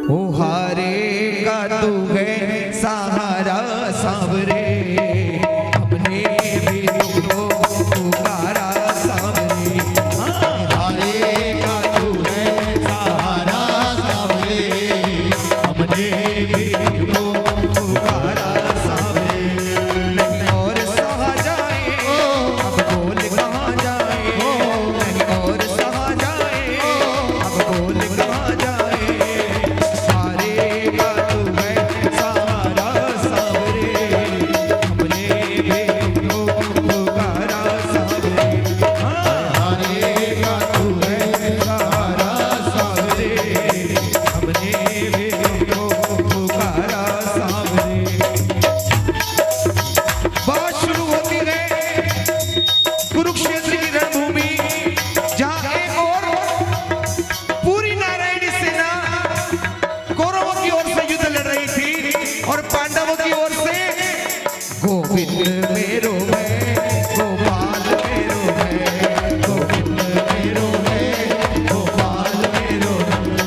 ओ हारे का तू है सहारा सांवरे, अपने भी तुमको पुकारा सांवरे। हारे का तू है सहारा सांवरे, अपने भी तुमको पुकारा सांवरे। नहीं और सहा जाए अब बोल कहाँ जाए, नहीं और सहा जाए अब बोल कहाँ जाए। हारे का तू है सहारा सांवरे, अपने भी तुमको पुकारा सांवरे। हारे का तू है सहारा सांवरे, अपने भी तुमको पुकारा सांवरे। बात शुरू होती है कुरुक्षेत्र की रणभूमि, जहां एक और पूरी नारायणी सेना कौरवों की ओर से युद्ध लड़ रही थी और पांडवों की ओर से गोविंद मेरो है, गोपाल मेरो है, गोविंद मेरो है, गोपाल मेरो है,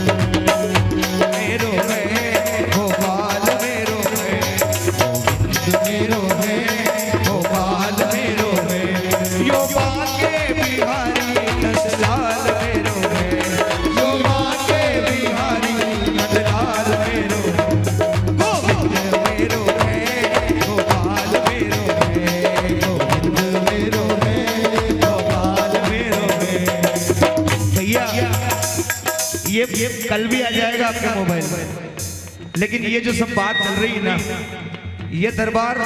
गोपाल मेरो है, गोविंद मेरो है, गोपाल मेरो है। यो बाके बिहारी नंदलाल मेरो है, यो बाके बिहारी नंदलाल मेरो है। गोविंद मेरो है, गोपाल मेरो है, गोविंद मेरो है, गोपाल मेरो है। भैया ये कल भी आ जाएगा आपके मोबाइल में, लेकिन ये जो सब बात चल रही है ना, ये दरबार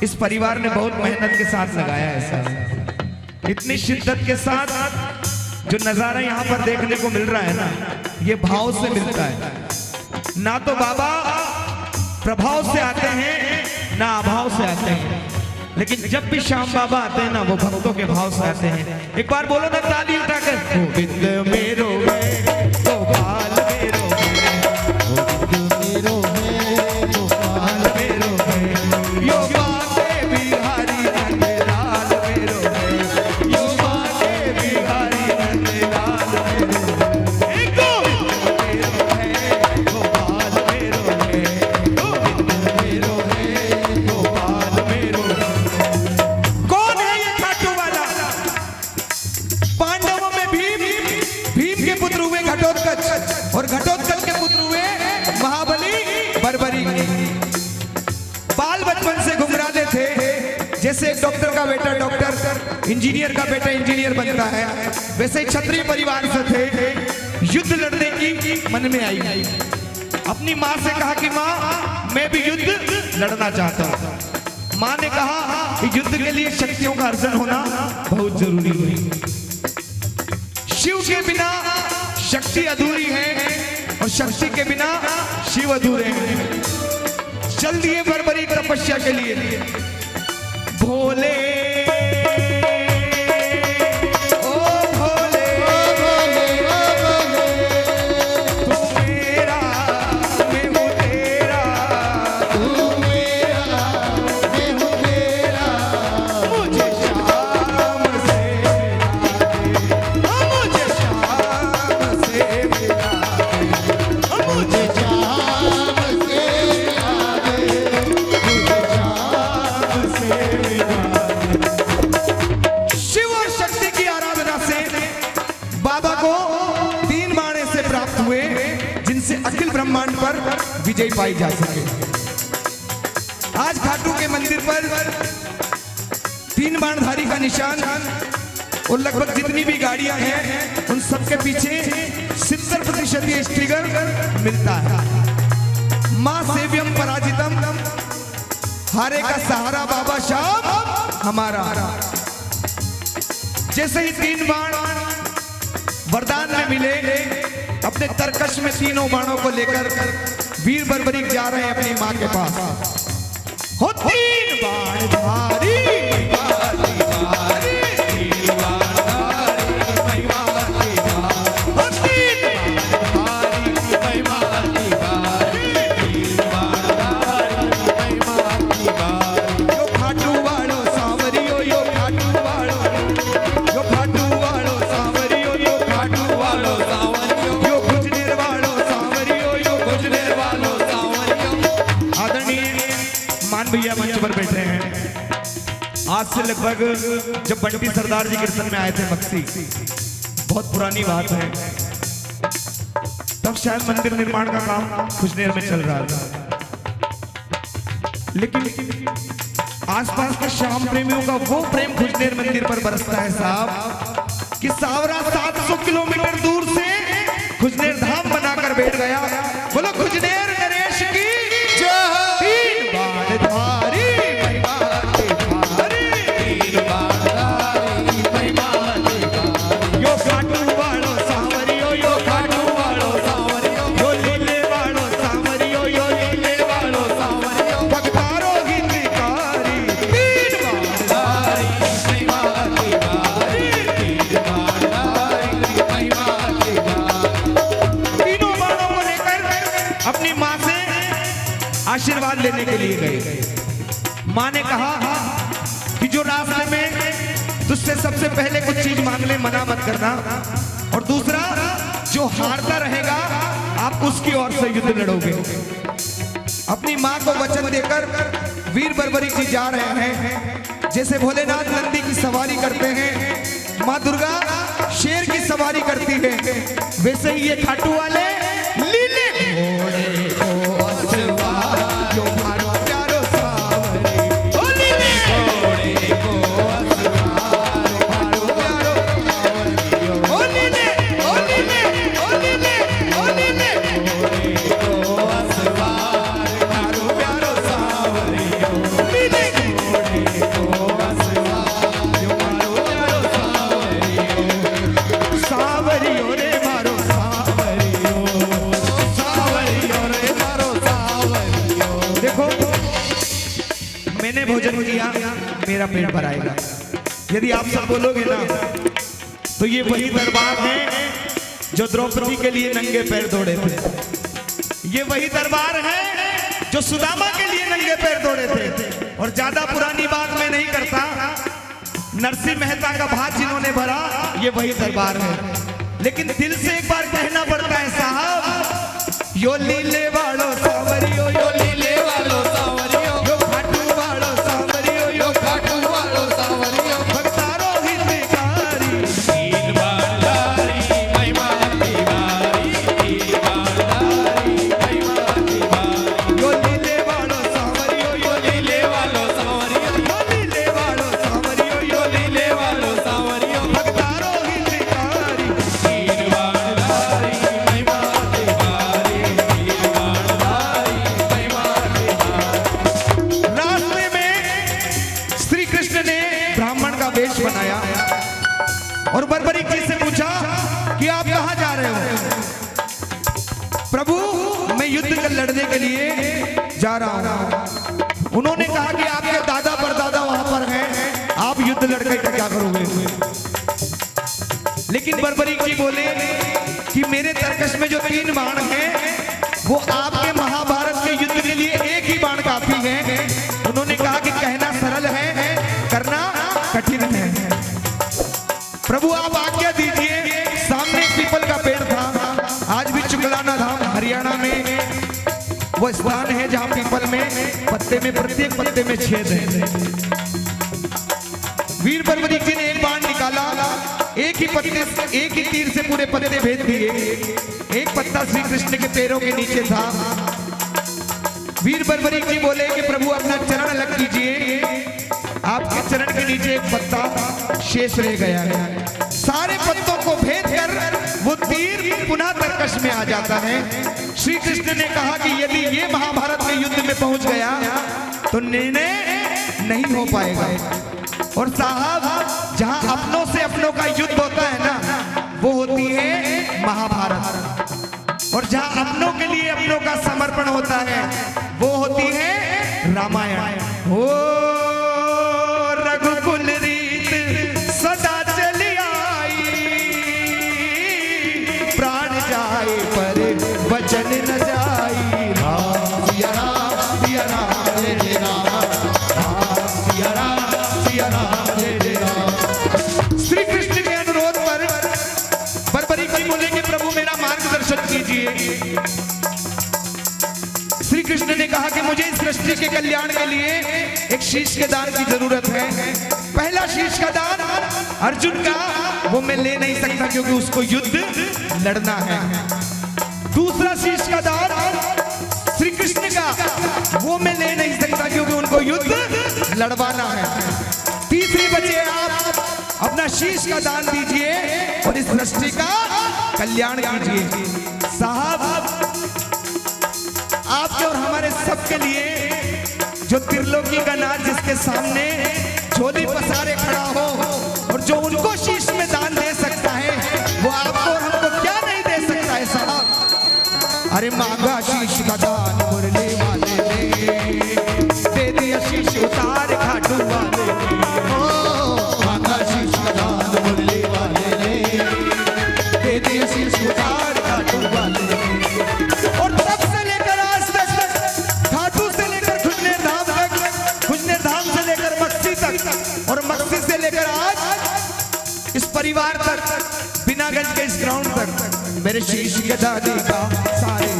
इस परिवार ने बहुत मेहनत के साथ लगाया है सर। इतनी शिद्दत के साथ जो नजारा यहाँ पर देखने को मिल रहा है ना, ये भाव से मिलता है। ना तो बाबा प्रभाव से आते हैं ना अभाव से आते हैं, लेकिन जब भी श्याम बाबा आते हैं ना, वो भक्तों के भाव से आते हैं। एक बार बोलो ना ताली उठाकर, गोविंद मेरो है, गोपाल मेरो है, गोविंद मेरो है, गोपाल मेरो है। यो बाके बिहारी नंदलाल मेरो है, यो बाके बिहारी नंदलाल मेरो है। गोविंद मेरो है, गोपाल मेरो है, गोविंद मेरो है, गोपाल मेरो है। कौन है ये खाटू वाला? पांडवों में भीम, भीम के पुत्र हुए घटोत्कच, और घटोत्कच के पुत्र हुए महाबली बर्बरी। बाल बचपन से घुंघराले थे, जैसे एक डॉक्टर का बेटा डॉक्टर, इंजीनियर का बेटा इंजीनियर बनता है, वैसे ही क्षत्रिय परिवार से थे। युद्ध लड़ने की मन में आई, अपनी माँ से कहा कि माँ मैं भी युद्ध लड़ना चाहता हूँ। माँ ने कहा कि युद्ध के लिए शक्तियों का अर्जन होना बहुत जरूरी है। शिव के बिना शक्ति अधूरी है और शक्ति के बिना शिव अधूरे हैं। चल दिए बर्बरी तपस्या के लिए। भोले ओ भोले, तू मेरा मैं हूँ तेरा, तू मेरा मैं हूँ तेरा, मुझे शाम से मिला दे, मुझे शाम से मिला दे, मुझे शाम से मुझे शाम से मिला दे। शिव और शक्ति की आराधना से बाबा को 3 बाण से प्राप्त हुए, जिनसे अखिल ब्रह्मांड पर विजय पाई जा सके। आज खाटू के मंदिर पर 3 बाणधारी का निशान और लगभग जितनी भी गाड़ियां हैं उन सबके पीछे 70% ये स्ट्रिगर मिलता है। मां सेव्यम पराजितम, हारे का सहारा बाबा श्याम हमारा। जैसे ही 3 बाण वरदान में मिले, अपने तरकश में तीनों बाणों को लेकर वीर बर्बरीक जा रहे हैं अपनी मां के पास। हो 3 बाण धारी वाली धारी, 3 बाण धारी महिमा वाली धारी, हो 3 बाण धारी महिमा वाली धारी, 3 बाण धारी महिमा वाली धारी। यो खाटू वालो सांवरियो, यो खाटू वालो, यो खाटू वालो सांवरियो, यो खाटू वालो सांवरियो, यो गुजनेर वालो सांवरियो, यो आज से लगभग जब बंटी सरदार जी कीर्तन में आए थे बक्सी, बहुत पुरानी बात है, तब शायद मंदिर निर्माण का काम खुजनेर में चल रहा था। लेकिन आसपास के श्याम प्रेमियों का वो प्रेम खुजनेर मंदिर पर बरसता है साहब कि सावरा 700 किलोमीटर दूर से खुजनेर धाम बनाकर बैठ गया। बोलो खुजनेर नरेश की तीन बाण धारी महिमा के भारी, तीन बाण धारी महिमा के भारी। यो खाटू वालो सांवरियो, यो खाटू वालो सांवरियो, यो लीले वालो सांवरियो, यो लीले वालो सांवरियो, भगतारो हितकारी, तीन बाण धारी महिमा के भारी, तीन बाण धारी महिमा के भारी। तीनों बाणों को लेकर अपनी माँ से आशीर्वाद लेने के लिए गए। माँ ने कहा कि जो रास्ते में तुझसे सबसे पहले कुछ चीज मांग ले मना मत करना, और दूसरा जो हारता रहेगा आप उसकी ओर से युद्ध लड़ोगे। अपनी माँ को वचन देकर वीर बर्बरीक जी जा रहे हैं। जैसे भोलेनाथ नंदी की सवारी करते हैं, माँ दुर्गा शेर की सवारी करती है, वैसे ही ये खाटू वाले लीले घोड़े को असवार, जो भारो प्यारो सावरे, ओ लीले घोड़े को असवार, भारो प्यारो सावरे, ओ लीले, ओ लीले, ओ लीले, ओ लीले घोड़े को असवार, भारो प्यारो सावरे, लीले घोड़े को असवार, जो भारो प्यारो सावरे, सावरियो रे मारो सावरियो, सावरियो रे मारो सावरियो। देखो मैंने भोजन किया, मेरा पेट भराएगा। यदि आप सब बोलोगे ना तो ये वही दरबार है जो द्रौपदी के लिए नंगे पैर दौड़े थे। ये वही दरबार है जो सुदामा के लिए नंगे पैर दौड़े थे। और ज्यादा पुरानी बात मैं नहीं करता, नरसिंह मेहता का भात जिन्होंने भरा ये वही दरबार है। लेकिन दिल से एक बार कहना पड़ता है साहब, यो लीले वालो सावरियो, यो लीले वालो सावरियो, यो खाटू वालो सावरियो, यो खाटू वालो सावरियो, भगतारो हितकारी, तीन बाण धारी महिमा की भारी, तीन बाण धारी महिमा की भारी। यो लीले वालो सावरियो, यो लीले वालो सावरियो, यो लीले वालो सावरियो, यो लीले वालो सावरियो, भगतारो हितकारी, तीन बाण धारी महिमा की भारी, तीन बाण धारी महिमा की भारी। रास्ते में श्री कृष्ण ने ब्राह्मण का वेश बनाया और बर्बरीक जी से पूछा कि आप कहाँ जा रहे हो? प्रभु मैं युद्ध कर लड़ने के लिए जा रहा हूं। उन्होंने कहा कि आपके दादा परदादा वहां पर हैं, आप युद्ध लड़के का क्या करोगे? लेकिन बर्बरीक जी बोले कि मेरे तरकश में जो 3 बाण हैं वो आपके महाभारत के युद्ध के लिए एक ही बाण काफी है। उन्होंने कहा कि कहना सरल है, करना कठिन है। प्रभु आप आज्ञा दीजिए। सामने एक पीपल का पेड़ था। आज भी चुगलाना धाम हरियाणा में वो स्थान है जहां पीपल में पत्ते में प्रत्येक पत्ते में छेद है। वीर बर्बरीक जी ने एक बाण निकाला, एक ही तीर से पूरे पत्ते भेद दिए। एक पत्ता श्री कृष्ण के पैरों के नीचे था। वीर बर्बरीक जी बोले कि प्रभु अपना चरण अलग कीजिए, आपके चरण के नीचे एक पत्ता शेष रह गया है। सारे पत्तों को भेद कर वो तीर पुनः तरकश में आ जाता है। श्री कृष्ण ने कहा कि यदि ये महाभारत में युद्ध में पहुंच गया तो निर्णय नहीं हो पाएगा। और साहब जहां अपनों से अपनों का युद्ध होता है ना, वो होती है महाभारत। और जहां अपनों के लिए अपनों का समर्पण होता है वो होती है रामायण। ओ रघुकुल रीत सदा चली आई, प्राण जाए पर वचन न जाई। राम सिया राम सिया राम जय जय राम, राम सिया राम सिया राम जय जय राम। श्री कृष्ण के अनुरोध पर बर्बरीक जी बोले कि प्रभु मेरा मार्गदर्शन कीजिए। श्री कृष्ण ने कहा कि मुझे इस सृष्टि के कल्याण के लिए एक शीश के दान की जरूरत है। पहला शीश का दान अर्जुन का, वो मैं ले नहीं सकता क्योंकि उसको युद्ध लड़ना है। दूसरा शीश का दान श्री कृष्ण का, वो मैं ले नहीं सकता क्योंकि उनको युद्ध लड़वाना है। तीसरी बचे आप अपना शीश का दान दीजिए और इस सृष्टि का कल्याण कीजिए। साहब, आपके और हमारे सबके लिए जो त्रिलोकी का नाथ जिसके सामने झोली पसारे खड़ा हो और जो उनको शीश में दान दे सकता है, वो आपको और हमको क्या नहीं दे सकता है साहब। अरे मांगा शीश का दान मुरली वाले ने, दे दिया शीश उतार खाटू वाले ने। मांगा शीश का दान मुरली वाले ने, दे दिया शीश उतार खाटू वाले ने। और तब से लेकर आज तक, खाटू से लेकर खुजनेर धाम तक, खुजनेर धाम से लेकर मक्सी तक, और मक्सी से लेकर आज इस परिवार तक, बिनागंज के इस ग्राउंड तक, मेरे शीश के दादी का सारे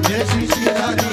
मेरे शीश के दादी